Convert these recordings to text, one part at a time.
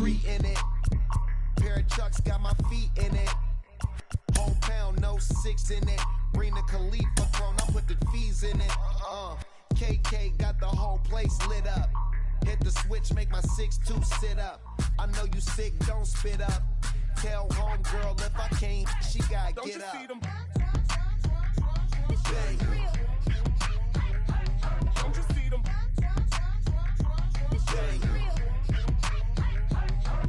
street in it. Pair of Chucks got my feet in it. Whole pound, no 6 in it. Bring the Khalifa throne, I put the fees in it. KK got the whole place lit up. Hit the switch, make my 6'2" sit up. I know you sick, don't spit up. Tell homegirl if I can't, she gotta get up. Bang. Don't you see them? Bang.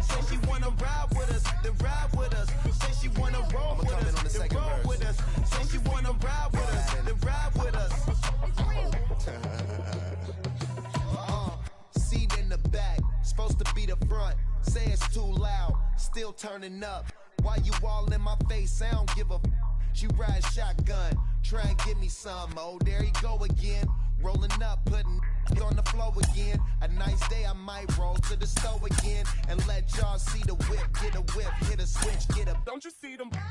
Say she wanna ride with us, then ride with us. Say she wanna roll with us, then roll with us. Say she wanna ride with us, then ride with us. Seat in the back, supposed to be the front. Say it's too loud, still turning up. Why you all in my face? I don't give a f. She ride shotgun, try and give me some. Oh, there he go again. Rolling up, putting on the floor again. A nice day, I might roll to the store again and let y'all see the whip. Get a whip, hit a switch, get a. Don't you see them? Bang.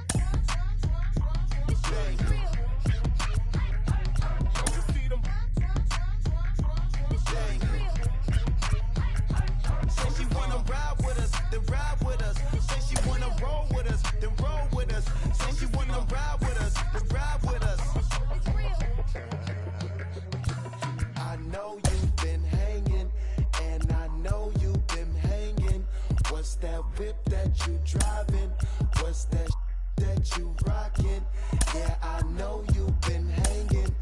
Don't you see them? Bang. Say she wanna ride with us, then ride with us. Say she wanna roll with us, then roll with us. Say she wanna ride with us, then ride with us. I know you've been hanging, and I know you've been hanging. What's that whip that you driving? What's that that you rocking? Yeah, I know you've been hanging,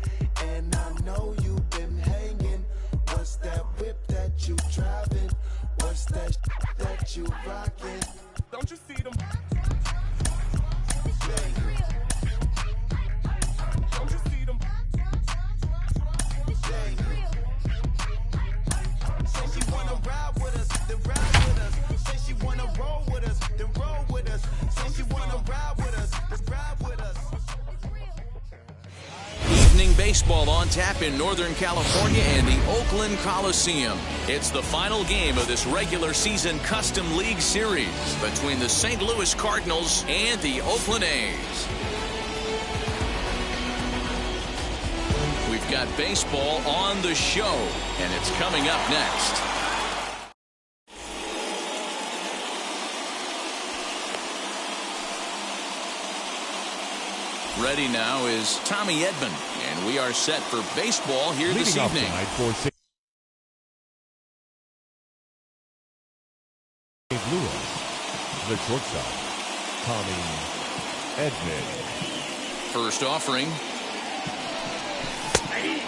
and I know you've been hanging. What's that whip that you driving? What's that that you rocking? Don't you see them? Bang. Don't you see them? Bang. Say she wanna ride with us, then ride with us. Say she wanna roll with us, then roll with us. Say she wanna ride with us, then ride with us. Evening baseball on tap in Northern California and the Oakland Coliseum. It's the final game of this regular season Custom League Series between the St. Louis Cardinals and the Oakland A's. We've got baseball on the show, and it's coming up next. Ready now is Tommy Edman, and we are set for baseball here this evening. For St. Louis, the shortstop, Tommy Edman. First offering.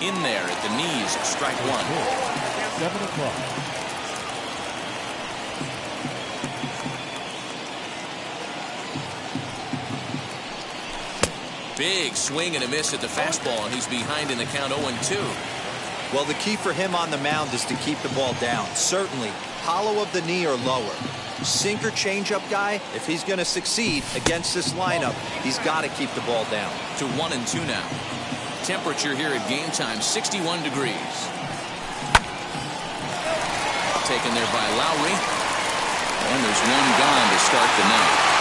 In there at the knees, strike one. 7 o'clock. Big swing and a miss at the fastball, and he's behind in the count 0-2. Well, the key for him on the mound is to keep the ball down. Certainly, hollow of the knee or lower. Sinker changeup guy, if he's going to succeed against this lineup, he's got to keep the ball down. To 1-2 now. Temperature here at game time, 61 degrees. Taken there by Lowry. And there's one gone to start the night.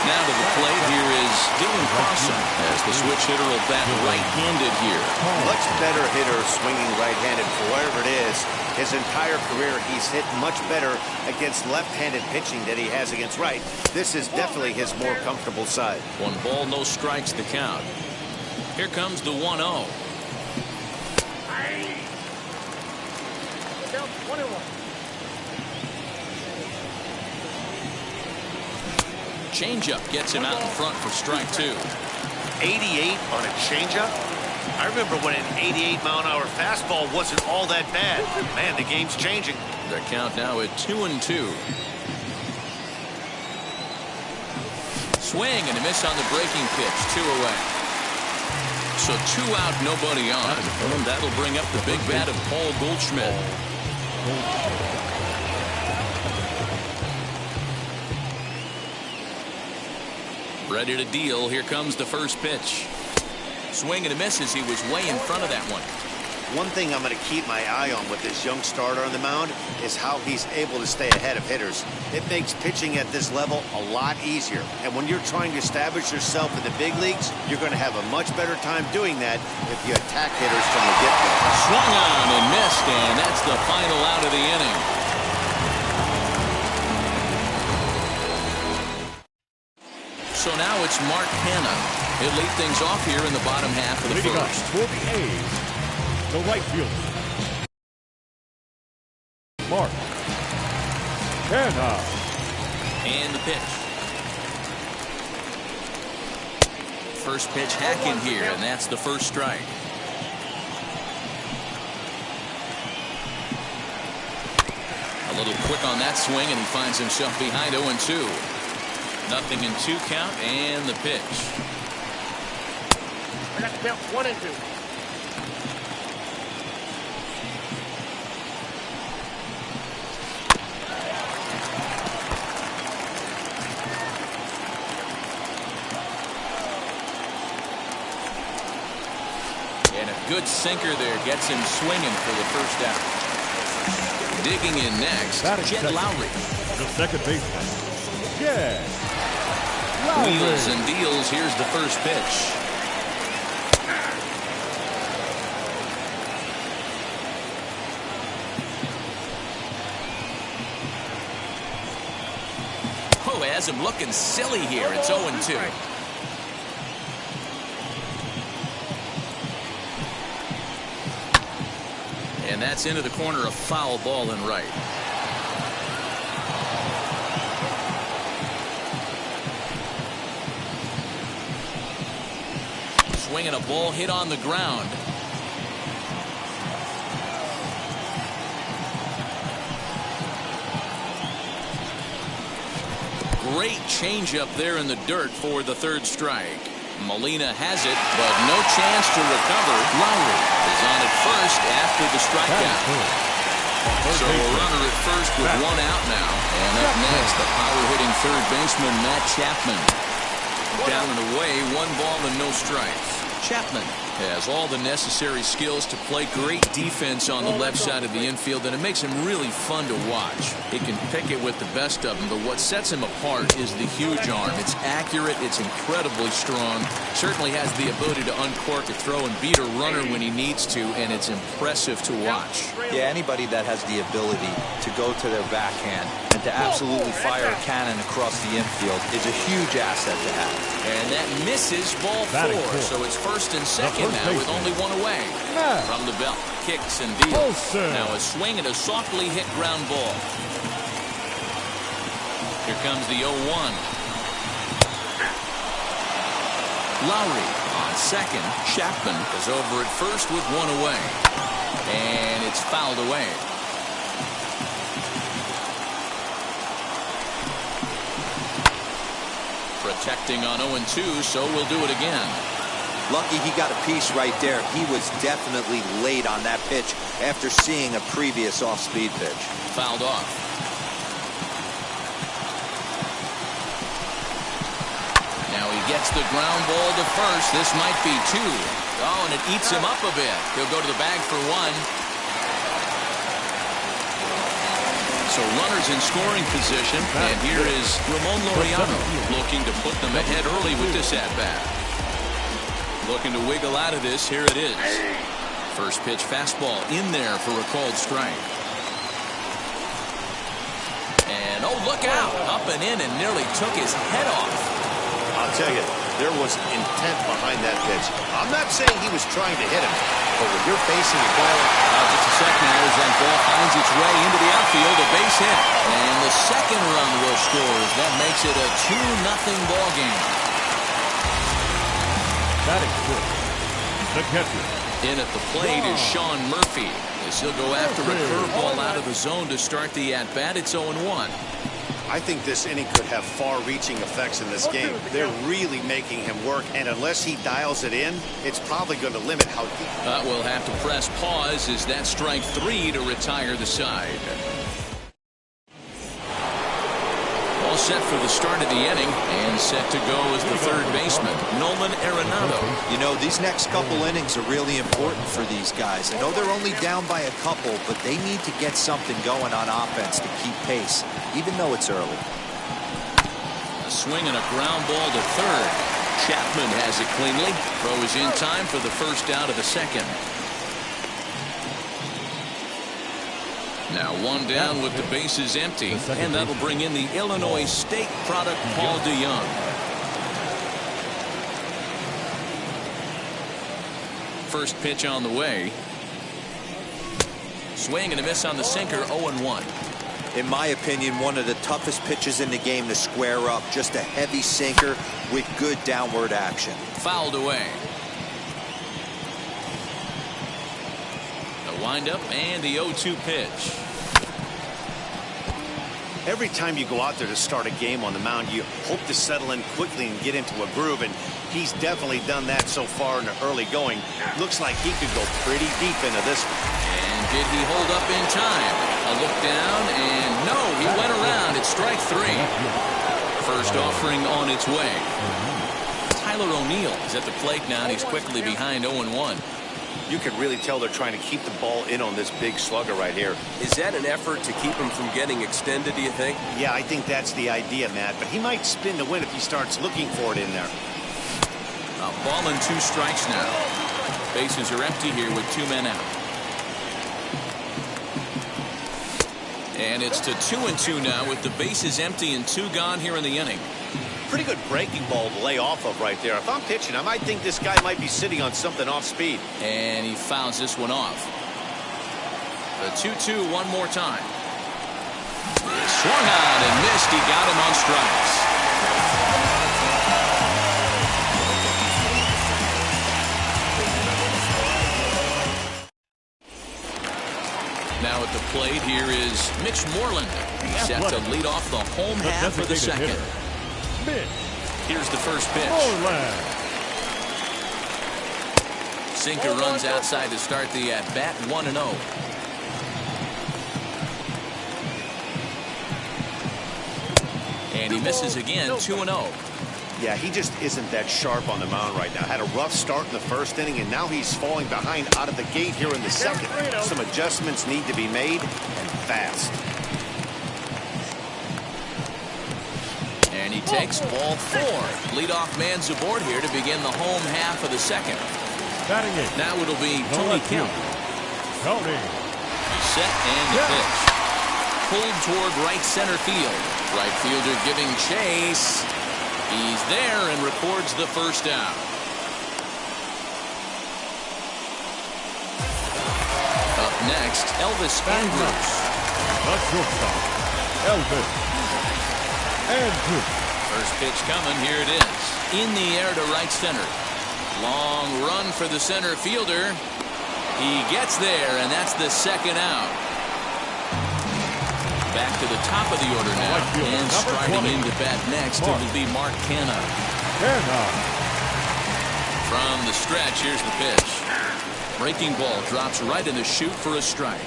Now to the plate, here is Dylan Carlson as the switch hitter will bat right-handed here. Much better hitter swinging right-handed for whatever it is. His entire career, he's hit much better against left-handed pitching than he has against right. This is definitely his more comfortable side. 1 ball, no strikes the count. Here comes the 1-0. Changeup gets him out in front for strike 2. 88 on a changeup? I remember when an 88-mile-an-hour fastball wasn't all that bad. Man, the game's changing. The count now at 2-2. Swing and a miss on the breaking pitch. 2 away. So 2 out, nobody on. And that'll bring up the big bat of Paul Goldschmidt. Ready to deal. Here comes the first pitch. Swing and a miss as he was way in front of that one. One thing I'm going to keep my eye on with this young starter on the mound is how he's able to stay ahead of hitters. It makes pitching at this level a lot easier. And when you're trying to establish yourself in the big leagues, you're going to have a much better time doing that if you attack hitters from the get-go. Swung on and missed and that's the final out of the inning. So now it's Mark Hanna. He'll lead things off here in the bottom half of the Leading up first. for the A's, the right fielder, Mark Hanna. And the pitch. First pitch hacking here, and that's the first strike. A little quick on that swing, and he finds himself behind 0-2. Nothing in 2 count, and the pitch. I got the count 1-2. And a good sinker there gets him swinging for the first out. Digging in next, Jed Lowry. The second baseman, Jed Lowry. Wheels and deals. Here's the first pitch. Oh, has him looking silly here. It's 0-2. And that's into the corner, a foul ball and right. Swinging a ball hit on the ground. Great changeup there in the dirt for the third strike. Molina has it, but no chance to recover. Lowry is on at first after the strikeout. So a runner at first with 1 out now. And up next, the power-hitting third baseman, Matt Chapman. Down and away, 1 ball and no strikes. Chapman has all the necessary skills to play great defense on the left side of the infield, and it makes him really fun to watch. He can pick it with the best of them, but what sets him apart is the huge arm. It's accurate, it's incredibly strong, certainly has the ability to uncork a throw and beat a runner when he needs to, and it's impressive to watch. Yeah, anybody that has the ability to go to their backhand and to absolutely fire a cannon across the infield is a huge asset to have. And that misses ball 4, so it's first and second now with only 1 away. From the belt, kicks and deals. Now a swing and a softly hit ground ball. Here comes the 0-1. Lowry on second. Chapman is over at first with 1 away. And it's fouled away. Protecting on 0-2, so we'll do it again. Lucky he got a piece right there. He was definitely late on that pitch after seeing a previous off-speed pitch. Fouled off. Now he gets the ground ball to first. This might be 2. Oh, and it eats him up a bit. He'll go to the bag for 1. So runners in scoring position, and here is Ramon Laureano looking to put them ahead early with this at-bat. Looking to wiggle out of this. Here it is. First pitch fastball in there for a called strike. And oh, look out. Up and in and nearly took his head off. I'll tell you, there was intent behind that pitch. I'm not saying he was trying to hit him, but when you're facing a guy like just a second now as that ball finds its way into the outfield, a base hit. And the second run will score. That makes it a 2-0 ball game. That is good. The catcher. In at the plate is Sean Murphy, as he'll go after a curveball out of the zone to start the at-bat. It's 0-1. I think this inning could have far-reaching effects in this game. They're really making him work, and unless he dials it in, it's probably going to limit how deep. We'll have to press pause as that strike 3 to retire the side. All set for the start of the inning, and set to go as the third baseman, Nolan Arenado. You know, these next couple innings are really important for these guys. I know they're only down by a couple, but they need to get something going on offense to keep pace, even though it's early. A swing and a ground ball to third. Chapman has it cleanly. Throw is in time for the first out of the second. Now one down with the bases empty, and that'll bring in the Illinois State product, Paul DeJong. First pitch on the way. Swing and a miss on the sinker, 0-1. In my opinion, one of the toughest pitches in the game to square up. Just a heavy sinker with good downward action. Fouled away. The windup and the 0-2 pitch. Every time you go out there to start a game on the mound, you hope to settle in quickly and get into a groove, and he's definitely done that so far in the early going. Looks like he could go pretty deep into this one. And did he hold up in time? A look down, and no, he went around. It's strike 3. First offering on its way. Tyler O'Neill is at the plate now, and he's quickly behind 0-1. You can really tell they're trying to keep the ball in on this big slugger right here. Is that an effort to keep him from getting extended, do you think? Yeah, I think that's the idea, Matt. But he might spin to win if he starts looking for it in there. A ball and 2 strikes now. Bases are empty here with 2 men out. And it's to 2-2 now with the bases empty and 2 gone here in the inning. Pretty good breaking ball to lay off of right there. If I'm pitching, I might think this guy might be sitting on something off speed. And he fouls this one off. The 2-2 one more time. Swung out and missed. He got him on strikes. Now at the plate here is Mitch Moreland. He's set to lead off the home half of the second. Here's the first pitch. Sinker runs outside to start the at-bat, 1-0. And he misses again, 2-0. Yeah, he just isn't that sharp on the mound right now. Had a rough start in the first inning, and now he's falling behind out of the gate here in the second. Some adjustments need to be made, and fast. And he takes ball 4. Leadoff man's aboard here to begin the home half of the second. Now it'll be Tony Kemp. Set and the pitch. Pulled toward right center field. Right fielder giving chase. He's there and records the first out. Up next, Elvis Andrus. The shortstop, Elvis Andrus. First pitch coming. Here it is. In the air to right center. Long run for the center fielder. He gets there, and that's the second out. Back to the top of the order now. And striding in to bat next, it will be Mark Canha. From the stretch, here's the pitch. Breaking ball drops right in the chute for a strike.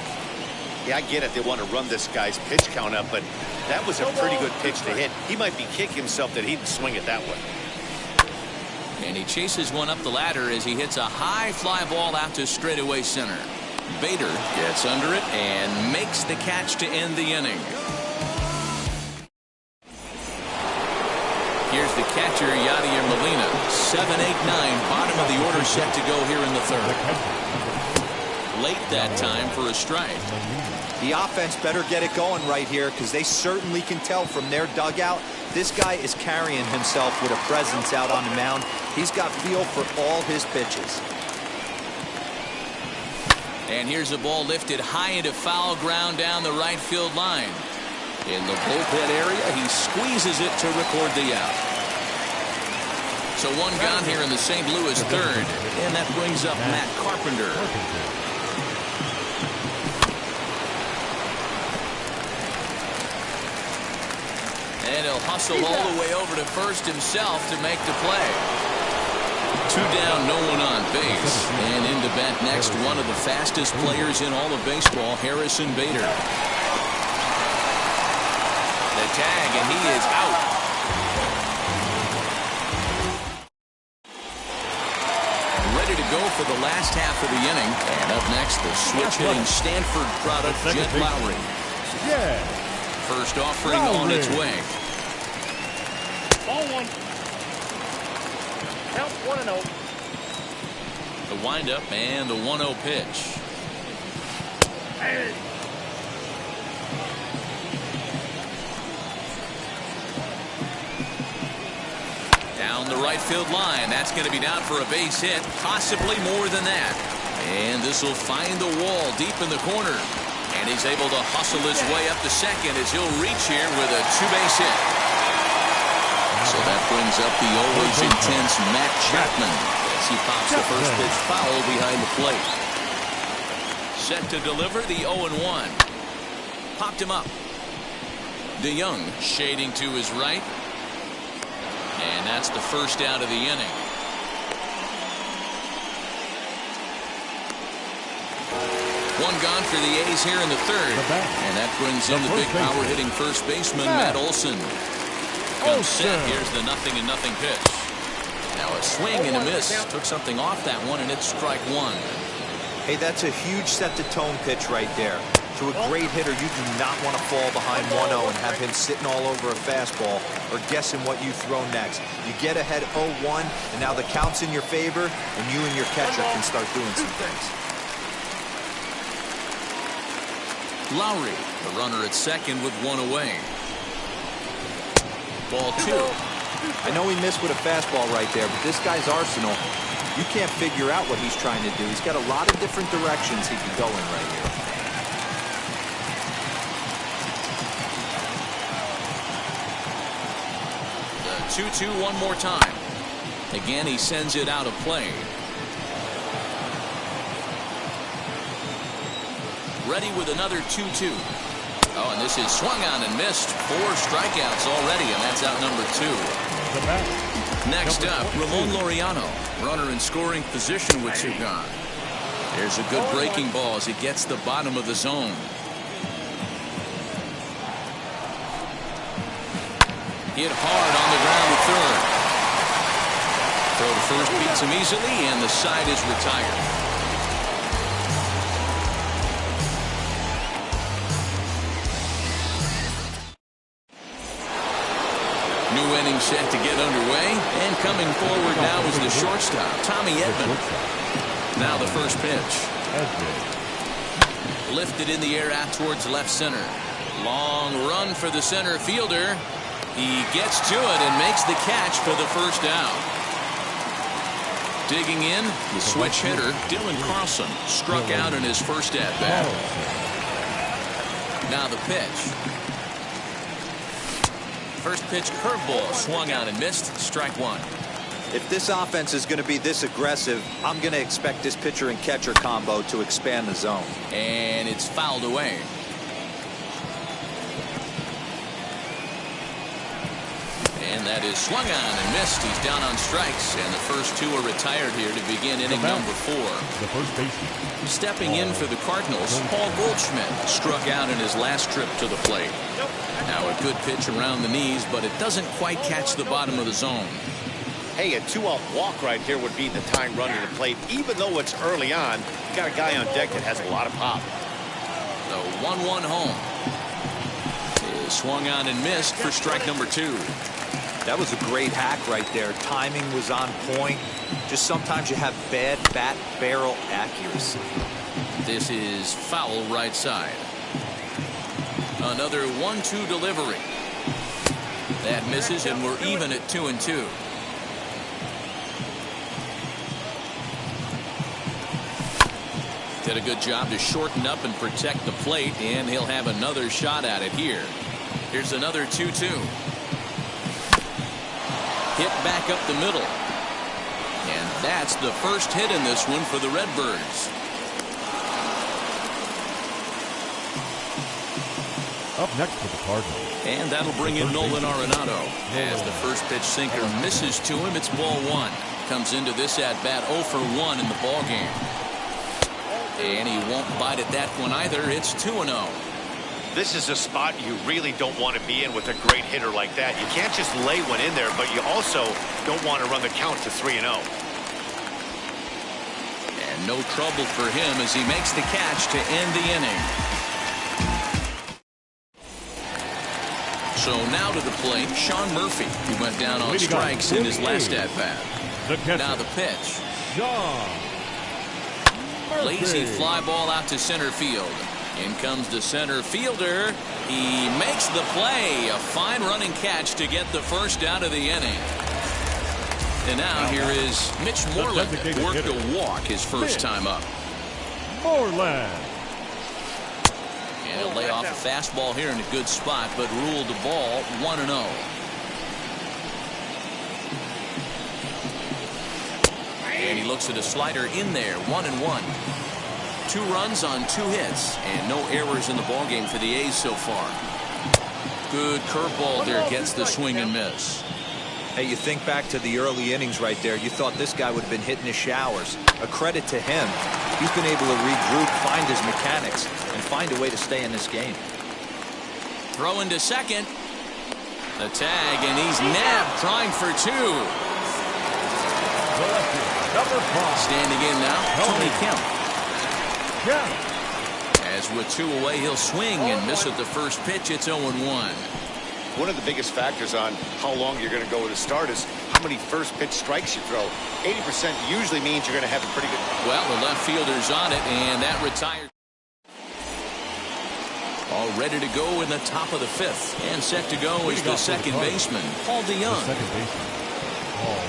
Yeah, I get it. They want to run this guy's pitch count up, but that was a pretty good pitch to hit. He might be kicking himself that he didn't swing it that way. And he chases one up the ladder as he hits a high fly ball out to straightaway center. Bader gets under it and makes the catch to end the inning. Here's the catcher, Yadier Molina. 7, 8, 9, bottom of the order set to go here in the third. Late that time for a strike. The offense better get it going right here, because they certainly can tell from their dugout this guy is carrying himself with a presence out on the mound. He's got feel for all his pitches. And here's a ball lifted high into foul ground down the right field line. In the bullpen area, he squeezes it to record the out. So one gone here in the St. Louis third, and that brings up Matt Carpenter. And he'll hustle all the way over to first himself to make the play. 2 down, no one on base. And in to bat next, one of the fastest players in all of baseball, Harrison Bader. The tag, and he is out. Ready to go for the last half of the inning. And up next, the switch-hitting Stanford product, Jed Lowrie. First offering on its way. Ball 1. Count 1-0. The windup and the 1-0 pitch. field line. That's going to be down for a base hit, possibly more than that. And this will find the wall deep in the corner. And he's able to hustle his way up to second as he'll reach here with a two-base hit. So that brings up the always intense Matt Chapman as he pops the first pitch foul behind the plate. Set to deliver the 0-1. Popped him up. DeYoung shading to his right. And that's the first out of the inning. One gone for the A's here in the third. And that brings in the big power hitting first baseman, Matt Olson. Comes set. Here's the 0-0 pitch. Now a swing and a miss. Took something off that one, and it's strike one. Hey, that's a huge set-the-tone pitch right there. To a great hitter, you do not want to fall behind 1-0 and have him sitting all over a fastball or guessing what you throw next. You get ahead 0-1, and now the count's in your favor, and you and your catcher can start doing some things. Lowry, the runner at second with one away. Ball two. I know he missed with a fastball right there, but this guy's arsenal, you can't figure out what he's trying to do. He's got a lot of different directions he can go in right here. The 2-2 one more time. Again, he sends it out of play. Ready with another 2-2. Oh, and this is swung on and missed. 4 strikeouts already, and that's out number 2. Next up, Ramon Laureano, runner in scoring position with 2 gone. There's a good breaking ball as he gets the bottom of the zone. Hit hard on the ground to third. Throw to first beats him easily, and the side is retired. New inning set to get underway, and coming forward now is the shortstop, Tommy Edman. Now the first pitch. Lifted in the air out towards left center. Long run for the center fielder. He gets to it and makes the catch for the first out. Digging in, the switch hitter, Dylan Carlson, struck out in his first at-bat. Now the pitch. First pitch curveball, swung out and missed, strike one. If this offense is going to be this aggressive, I'm going to expect this pitcher and catcher combo to expand the zone. And it's fouled away. And that is swung on and missed. He's down on strikes, and the first 2 are retired here to begin inning number 4. The first baseman. Stepping in for the Cardinals, Paul Goldschmidt struck out in his last trip to the plate. Now a good pitch around the knees, but it doesn't quite catch the bottom of the zone. Hey, a 2-out walk right here would be the time running the plate. Even though it's early on, you got a guy on deck that has a lot of pop. The 1-1 home. Is swung on and missed for strike number 2. That was a great hack right there. Timing was on point. Just sometimes you have bad bat barrel accuracy. This is foul right side. Another 1-2 delivery. That misses, and we're even at 2-2. Did a good job to shorten up and protect the plate, and he'll have another shot at it here. Here's another 2-2. Hit back up the middle. And that's the first hit in this one for the Redbirds. Up next for the Cardinals. And that'll bring in Nolan Arenado. As the first pitch sinker misses to him, it's ball 1. Comes into this at-bat 0 for 1 in the ball game. And he won't bite at that one either. It's 2-0. This is a spot you really don't want to be in with a great hitter like that. You can't just lay one in there, but you also don't want to run the count to 3-0. And no trouble for him as he makes the catch to end the inning. So now to the plate, Sean Murphy, who went down on strikes in his last at-bat. Now the pitch. Lazy fly ball out to center field. In comes the center fielder. He makes the play. A fine running catch to get the first out of the inning. And now here is Mitch Moreland. Worked a walk his first time up. Moreland. And he'll lay off a fastball here in a good spot, but ruled the ball 1-0. And he looks at a slider in there, 1-1. 2 runs on 2 hits, and no errors in the ballgame for the A's so far. Good curveball there, gets the swing and miss. Hey, you think back to the early innings right there. You thought this guy would have been hitting his showers. A credit to him. He's been able to regroup, find his mechanics, and find a way to stay in this game. Throw into second. The tag, and he's nabbed, trying for 2. Number 5. Standing in now, Tony Kemp. Yeah. As with 2 away, he'll swing and miss at the first pitch. It's 0-1. One of the biggest factors on how long you're going to go with a start is how many first pitch strikes you throw. 80% usually means you're going to have a pretty good. Well, the left fielder's on it, and that retires. All ready to go in the top of the 5th. And set to go is the second baseman, Paul DeJong. Second baseman, Paul.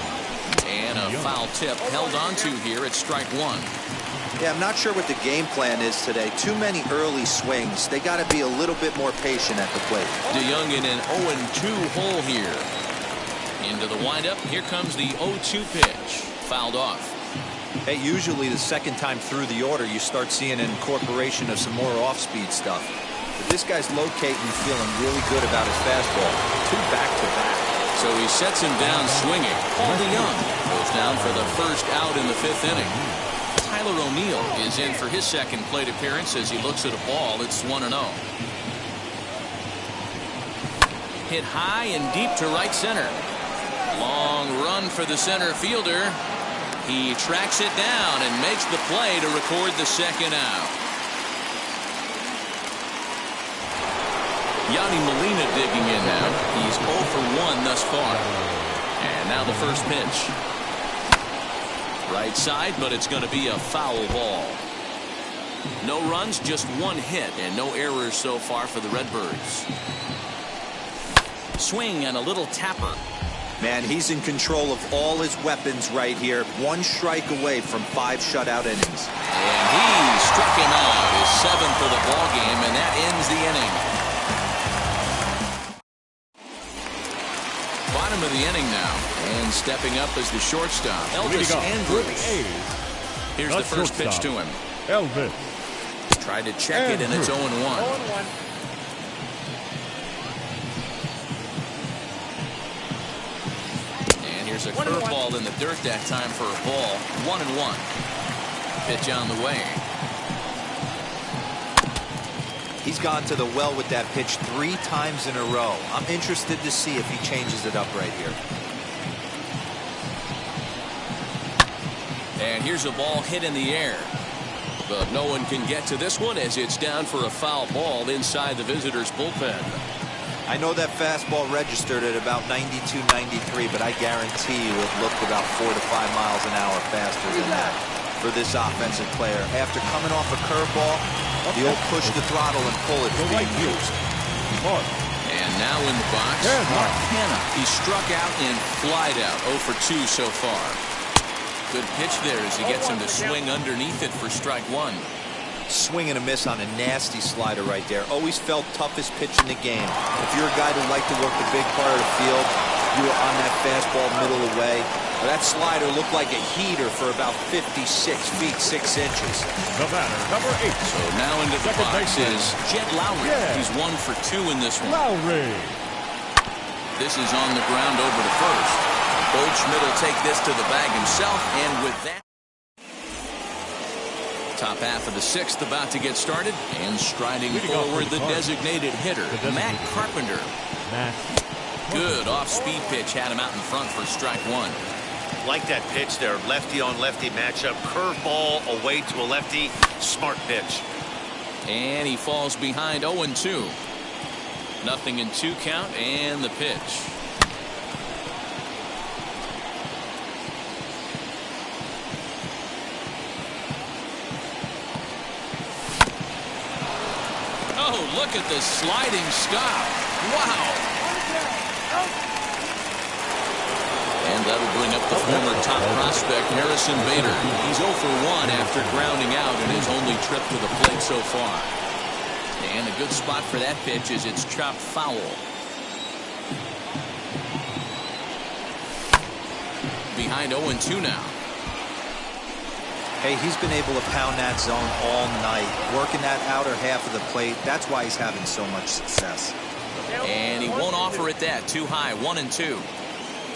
And a foul tip held onto here at strike 1. Yeah, I'm not sure what the game plan is today. Too many early swings. They got to be a little bit more patient at the plate. DeJong in an 0-2 hole here. Into the windup. Here comes the 0-2 pitch. Fouled off. Hey, usually the second time through the order, you start seeing an incorporation of some more off-speed stuff. But this guy's locating and feeling really good about his fastball. 2 back-to-back. So he sets him down swinging. Paul DeJong goes down for the first out in the 5th inning. Tyler O'Neill is in for his second plate appearance as he looks at a ball. It's 1-0. Hit high and deep to right center. Long run for the center fielder. He tracks it down and makes the play to record the second out. Yadi Molina digging in now. He's 0 for 1 thus far. And now the first pitch. Right side, but it's going to be a foul ball. No runs, just 1 hit, and no errors so far for the Redbirds. Swing and a little tapper. Man, he's in control of all his weapons right here. 1 strike away from 5 shutout innings. And he struck him out. His 7th for the ball game, and that ends the inning. Bottom of the inning now, and stepping up as the shortstop, Elvis Andrus. Here's the first pitch to him. Elvis. Tried to check it, and it's 0-1. And here's a curveball in the dirt that time for a ball. 1-1. Pitch on the way. He's gone to the well with that pitch 3 times in a row. I'm interested to see if he changes it up right here. And here's a ball hit in the air. But no one can get to this one as it's down for a foul ball inside the visitors' bullpen. I know that fastball registered at about 92, 93, but I guarantee you it looked about 4 to 5 miles an hour faster than that for this offensive player. After coming off a curveball, the old push the throttle and pull it is being used. And now in the box, Mark Hanna. He struck out and flied out. 0 for 2 so far. Good pitch there as he gets him to swing underneath it for strike 1. Swing and a miss on a nasty slider right there. Always felt toughest pitch in the game. If you're a guy who liked to work the big part of the field, you were on that fastball middle away. Well, that slider looked like a heater for about 56 feet 6 inches. The batter, number 8. So now into the box is Jed Lowry. He's 1 for 2 in this one. Lowry. This is on the ground over to first. Goldschmidt will take this to the bag himself, and with that, top half of the 6th about to get started, and striding forward the designated hitter, Matt Carpenter. Good off-speed pitch had him out in front for strike 1. Like that pitch there, lefty on lefty matchup, curveball away to a lefty, smart pitch. And he falls behind 0-2. Nothing in 2 count, and the pitch. Oh, look at the sliding stop. Wow. And And that'll bring up the former top prospect, Harrison Bader. He's 0 for 1 after grounding out in his only trip to the plate so far. And a good spot for that pitch is it's chopped foul. Behind 0-2 now. Hey, he's been able to pound that zone all night, working that outer half of the plate. That's why he's having so much success. And he won't offer it that. Too high. 1-2.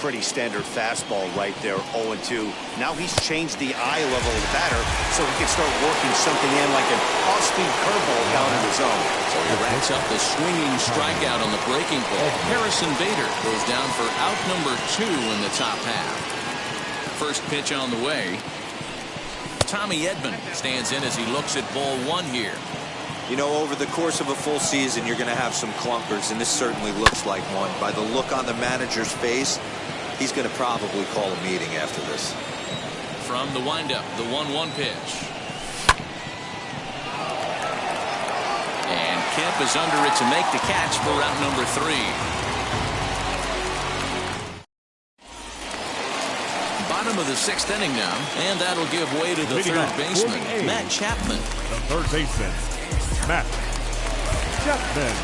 Pretty standard fastball right there, 0-2. Now he's changed the eye level of the batter so he can start working something in like an off-speed curveball down in the zone. So he racks up the swinging strikeout on the breaking ball. Harrison Bader goes down for out number 2 in the top half. First pitch on the way. Tommy Edman stands in as he looks at ball 1 here. You know, over the course of a full season, you're going to have some clunkers, and this certainly looks like one. By the look on the manager's face, he's going to probably call a meeting after this. From the windup, the 1-1 pitch. And Kemp is under it to make the catch for route number 3. Bottom of the 6th inning now, and that'll give way to the third baseman, Matt Chapman. The third baseman, Matt Chapman.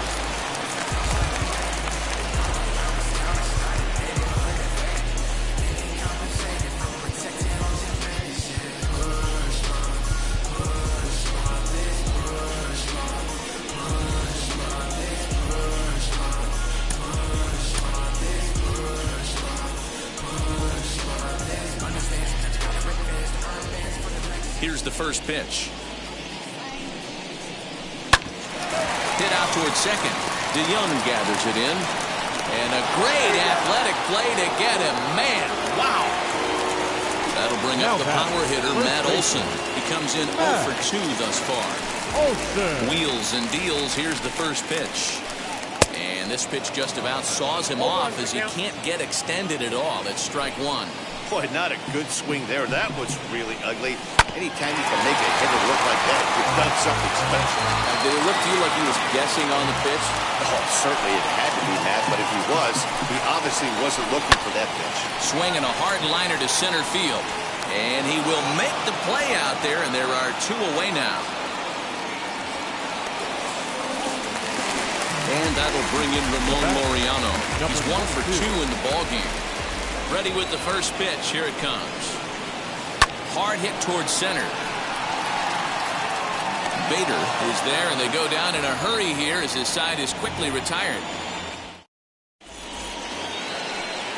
Here's the first pitch. Hit out towards second. DeYoung gathers it in. And a great athletic play to get him. Man, wow. That'll bring up the power hitter, Matt Olson. He comes in 0 for 2 thus far. Wheels and deals. Here's the first pitch. And this pitch just about saws him off as he can't get extended at all. It's strike 1. Boy, not a good swing there. That was really ugly. Anytime you can make a hitter look like that, you've done something special. Did it look to you like he was guessing on the pitch? Oh, certainly it had to be, Matt, but if he was, he obviously wasn't looking for that pitch. Swinging a hard liner to center field. And he will make the play out there, and there are 2 away now. And that'll bring in Ramon Laureano. He's 1 for 2 in the ballgame. Ready with the first pitch. Here it comes. Hard hit towards center. Bader is there, and they go down in a hurry here as his side is quickly retired.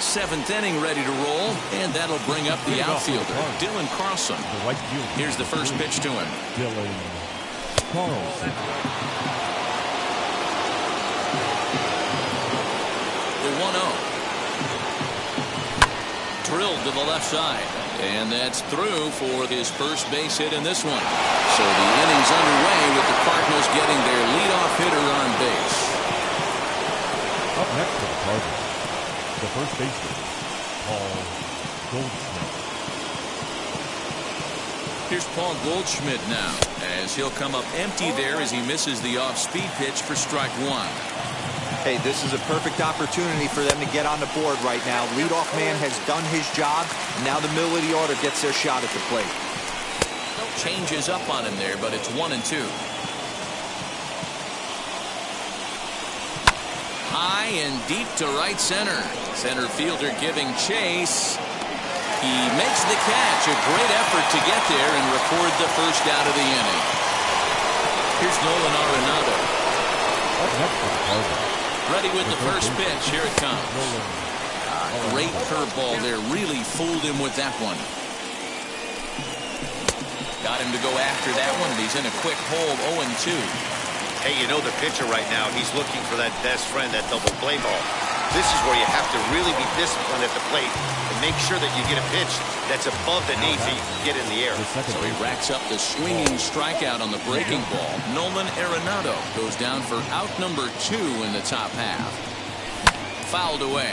7th inning ready to roll, and that'll bring up the outfielder, Dylan Carlson. Here's the first pitch to him. Dylan Carlson. The 1-0. Drilled to the left side. And that's through for his first base hit in this one. So the inning's underway with the Cardinals getting their leadoff hitter on base. Up next for the Cardinals, the first baseman, Paul Goldschmidt. Here's Paul Goldschmidt now, as he'll come up empty there as he misses the off-speed pitch for strike 1. Hey, this is a perfect opportunity for them to get on the board right now. Leadoff man has done his job. Now the middle of the order gets their shot at the plate. Changes up on him there, but it's 1-2. High and deep to right center. Center fielder giving chase. He makes the catch. A great effort to get there and record the first out of the inning. Here's Nolan Arenado. Up next for the Cardinals. Ready with the first pitch. Here it comes. Great curveball there. Really fooled him with that one. Got him to go after that one, and he's in a quick hold, 0-2. Hey, you know the pitcher right now, he's looking for that best friend, that double play ball. This is where you have to really be disciplined at the plate and make sure that you get a pitch that's above the knee so you can get in the air. So he racks up the swinging strikeout on the breaking ball. Nolan Arenado goes down for out number 2 in the top half. Fouled away.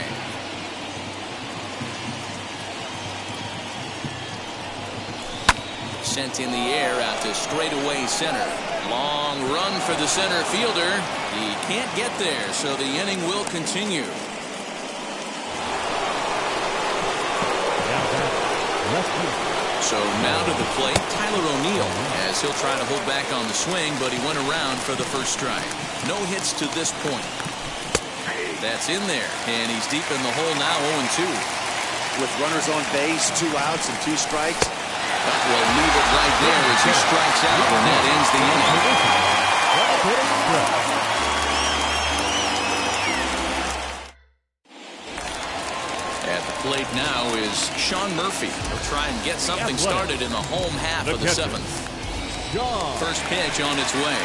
Sent in the air out to straightaway center. Long run for the center fielder. He can't get there, so the inning will continue. Left field. So now to the plate, Tyler O'Neill, as he'll try to hold back on the swing, but he went around for the first strike. No hits to this point. That's in there, and he's deep in the hole now, 0-2. With runners on base, 2 outs and 2 strikes. That will leave it right there as he strikes out, and that ends the inning. At the plate now is Sean Murphy. He'll try and get something started in the home half of the 7th. First pitch on its way.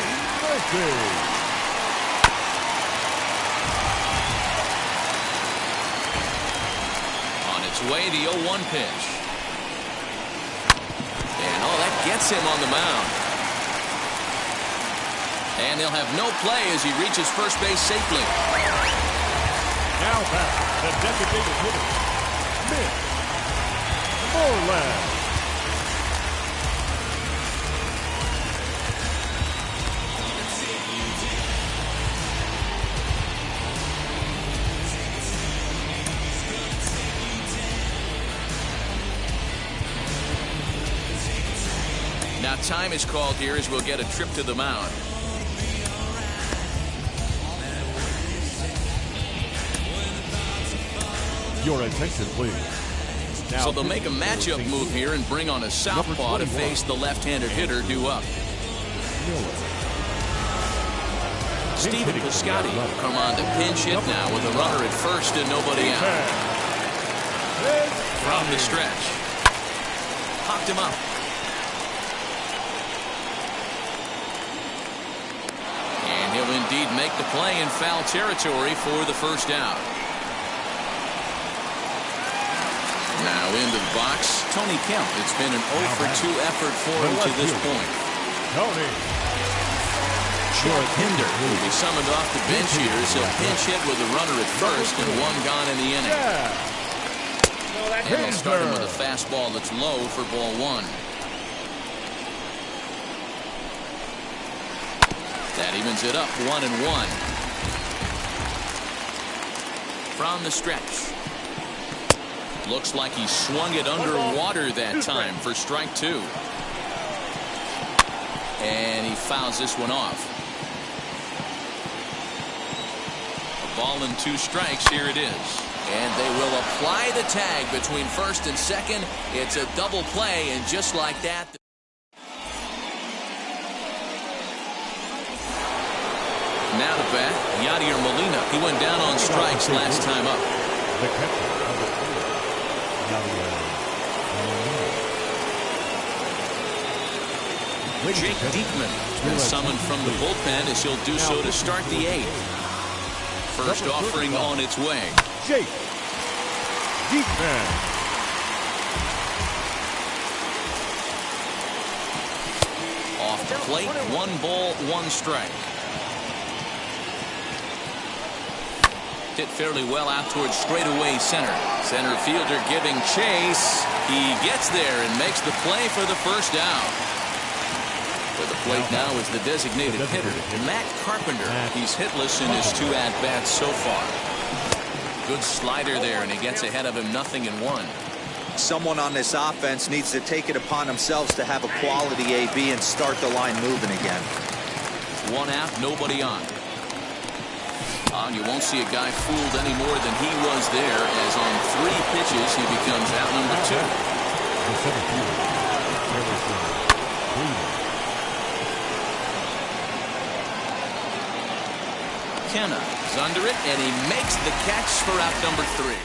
On its way, the 0-1 pitch. And that gets him on the mound. And he'll have no play as he reaches first base safely. Now back, the designated hitter, Mitch Moreland. Now time is called here as we'll get a trip to the mound. Your attention, please. Now, so they'll make a matchup move here and bring on a southpaw to face the left-handed hitter due up. Stephen Piscotty will come on to pinch hit now with a runner at first and nobody out. From the stretch. Popped him up. And he'll indeed make the play in foul territory for the first out. Now into the box, Tony Kemp. It's been an 0-for-2 effort for him to this point. Tony. Short Hinder will be summoned off the bench here as he'll pinch hit with a runner at first and 1 gone in the inning. And they'll start him with a fastball that's low for ball 1. That evens it up 1-1. From the stretch. Looks like he swung it underwater that time for strike 2. And he fouls this one off. A ball and 2 strikes. Here it is. And they will apply the tag between first and second. It's a double play, and just like that. Now to bat, Yadier Molina. He went down on strikes last time up. The catcher. Jake Diekman been summoned from the bullpen as he'll do so to start the 8th. First offering on its way. Jake Diekman. Off the plate, 1 ball, 1 strike. Hit fairly well out towards straightaway center. Center fielder giving chase. He gets there and makes the play for the first out. With the plate now is the designated hitter, Matt Carpenter. He's hitless in his 2 at-bats so far. Good slider there, and he gets ahead of him 0-1. Someone on this offense needs to take it upon themselves to have a quality AB and start the line moving again. 1 out, nobody on. You won't see a guy fooled any more than he was there, as on 3 pitches he becomes out number 2. Kenna is under it, and he makes the catch for out number 3.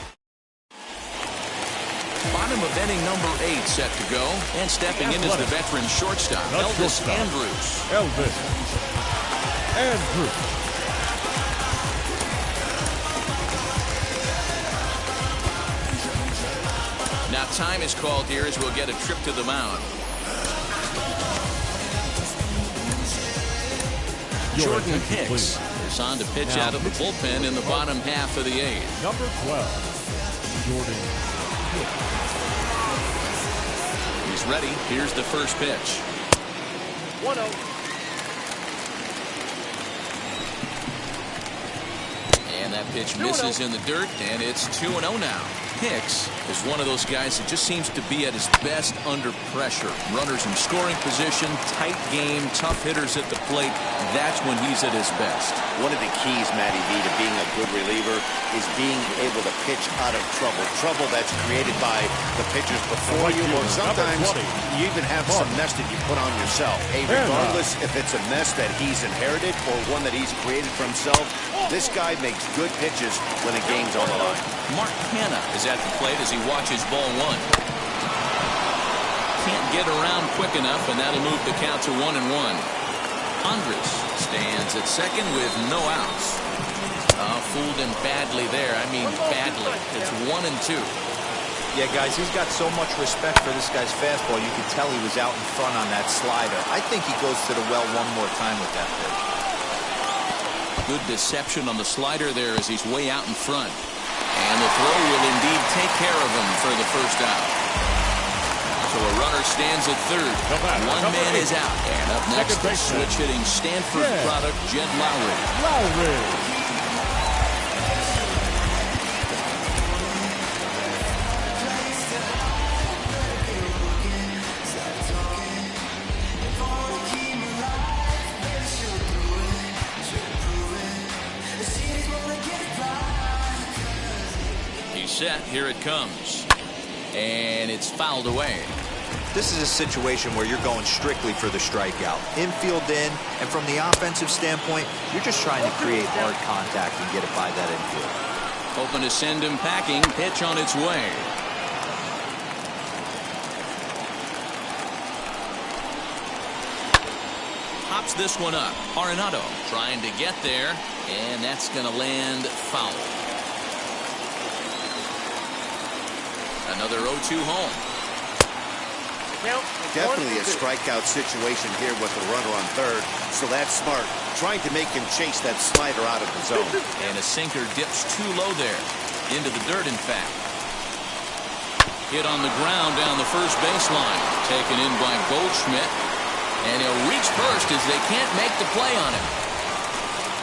Bottom of inning number 8 set to go, and stepping in is the veteran shortstop, Elvis Andrus. Elvis Andrus. Now time is called here as we'll get a trip to the mound. Jordan Hicks is on to pitch out of the bullpen in the bottom half of the 8th. Number 12, Jordan Hicks. He's ready. Here's the first pitch. 1-0. And that pitch misses in the dirt, and it's 2-0 now. Hicks is one of those guys that just seems to be at his best under pressure. Runners in scoring position, tight game, tough hitters at the plate. That's when he's at his best. One of the keys, Matty V, to being a good reliever is being able to pitch out of trouble. Trouble that's created by the pitchers before you, or sometimes you even have some mess that you put on yourself. Hey, regardless if it's a mess that he's inherited or one that he's created for himself, this guy makes good pitches when the game's on the line. Mark Hanna is at the plate as he watches ball one. Can't get around quick enough, and that'll move the count to 1-1. Andres stands at second with no outs. Fooled him badly there. I mean badly. It's 1-2. Yeah, guys, he's got so much respect for this guy's fastball. You could tell he was out in front on that slider. I think he goes to the well one more time with that pitch. Good deception on the slider there as he's way out in front. And the throw will indeed take care of him for the first out. So a runner stands at third. One man is out. And up next, the switch-hitting Stanford product, Jed Lowry. Set. Here it comes. And it's fouled away. This is a situation where you're going strictly for the strikeout. Infield in, and from the offensive standpoint, you're just trying to create hard contact and get it by that infield. Hoping to send him packing. Pitch on its way. Pops this one up. Arenado trying to get there, and that's going to land foul. Another 0-2 home. Definitely a strikeout situation here with the runner on third, so that's smart. Trying to make him chase that slider out of the zone. And a sinker dips too low there. Into the dirt, in fact. Hit on the ground down the first baseline. Taken in by Goldschmidt. And he'll reach first as they can't make the play on him.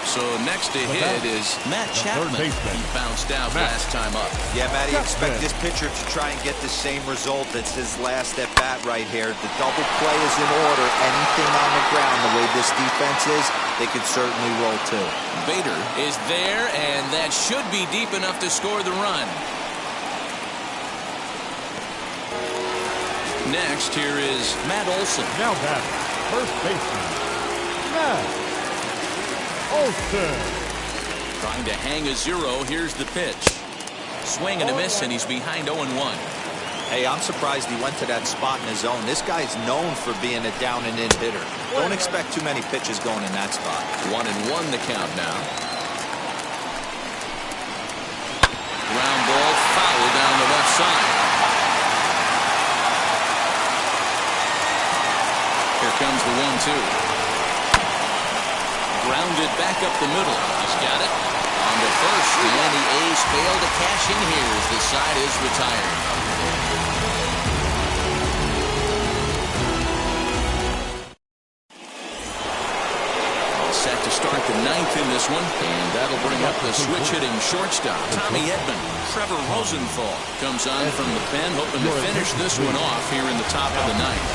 So next to hit is Matt Chapman. He bounced out last time up. Yeah, Matty, expect this pitcher to try and get the same result as his last at bat right here. The double play is in order. Anything on the ground, the way this defense is, they could certainly roll too. Bader is there, and that should be deep enough to score the run. Next, here is Matt Olson. Now batting, first baseman, Matt Olson. Trying to hang a zero. Here's the pitch. Swing and a miss, and he's behind 0-1. Hey, I'm surprised he went to that spot in his zone. This guy's known for being a down and in hitter. Don't expect too many pitches going in that spot. 1-1 the count now. Ground ball foul down the left side. Here comes the 1-2. Grounded back up the middle. He's got it. On to first, and the A's fail to cash in here as the side is retired. All set to start the ninth in this one, and that'll bring up the switch-hitting shortstop, Tommy Edman. Trevor Rosenthal comes on from the pen, hoping to finish this one off here in the top of the ninth.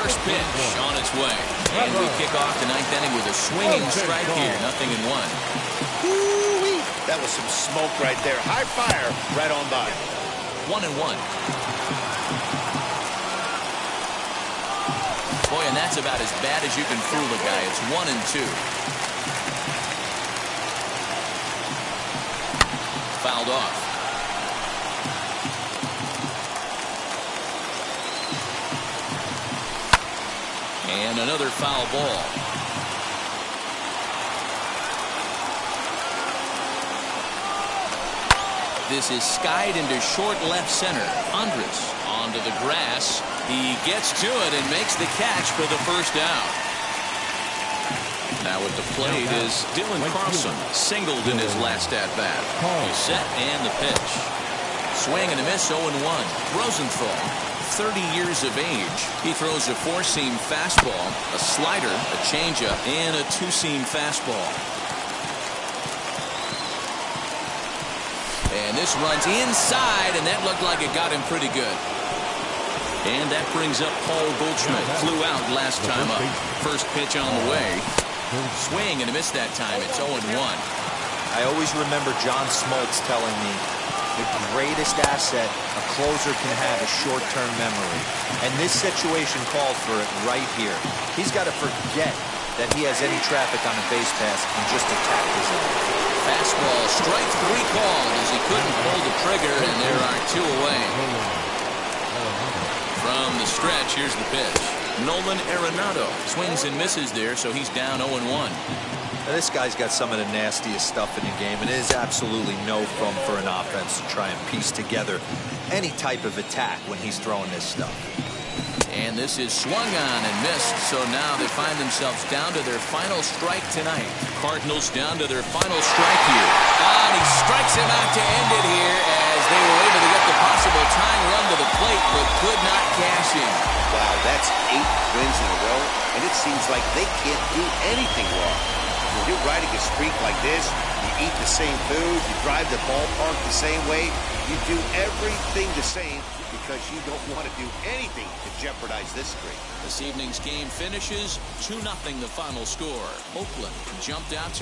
First pitch on its way. And we kick off the ninth inning with a swinging strike here. 0-1. That was some smoke right there. High fire right on by. 1-1. Boy, and that's about as bad as you can fool a guy. It's 1-2. Fouled off. And another foul ball. This is skied into short left center. Andres onto the grass. He gets to it and makes the catch for the first out. Now at the plate is Dylan Carlson. Singled in his last at-bat. He's set and the pitch. Swing and a miss, 0-1. Rosenthal, 30 years of age. He throws a four-seam fastball, a slider, a changeup, and a two-seam fastball. And this runs inside, and that looked like it got him pretty good. And that brings up Paul Goldschmidt. Flew out last time up. First pitch on the way. Swing and a miss that time. It's 0-1. I always remember John Smoltz telling me the greatest asset a closer can have is short-term memory. And this situation called for it right here. He's got to forget that he has any traffic on a base pass and just attack his own. Fastball, strike 3 called as he couldn't pull the trigger, and there are 2 away. From the stretch, here's the pitch. Nolan Arenado swings and misses there, so he's down 0-1. Now, this guy's got some of the nastiest stuff in the game, and it is absolutely no fun for an offense to try and piece together any type of attack when he's throwing this stuff. And this is swung on and missed, so now they find themselves down to their final strike tonight. Cardinals down to their final strike here. And he strikes him out to end it here as they were able to get the possible tying run to the plate, but could not cash in. Wow, that's 8 wins in a row, and it seems like they can't do anything wrong. When you're riding a streak like this, you eat the same food, you drive the ballpark the same way, you do everything the same because you don't want to do anything to jeopardize this streak. This evening's game finishes 2-0 the final score. Oakland jumped out to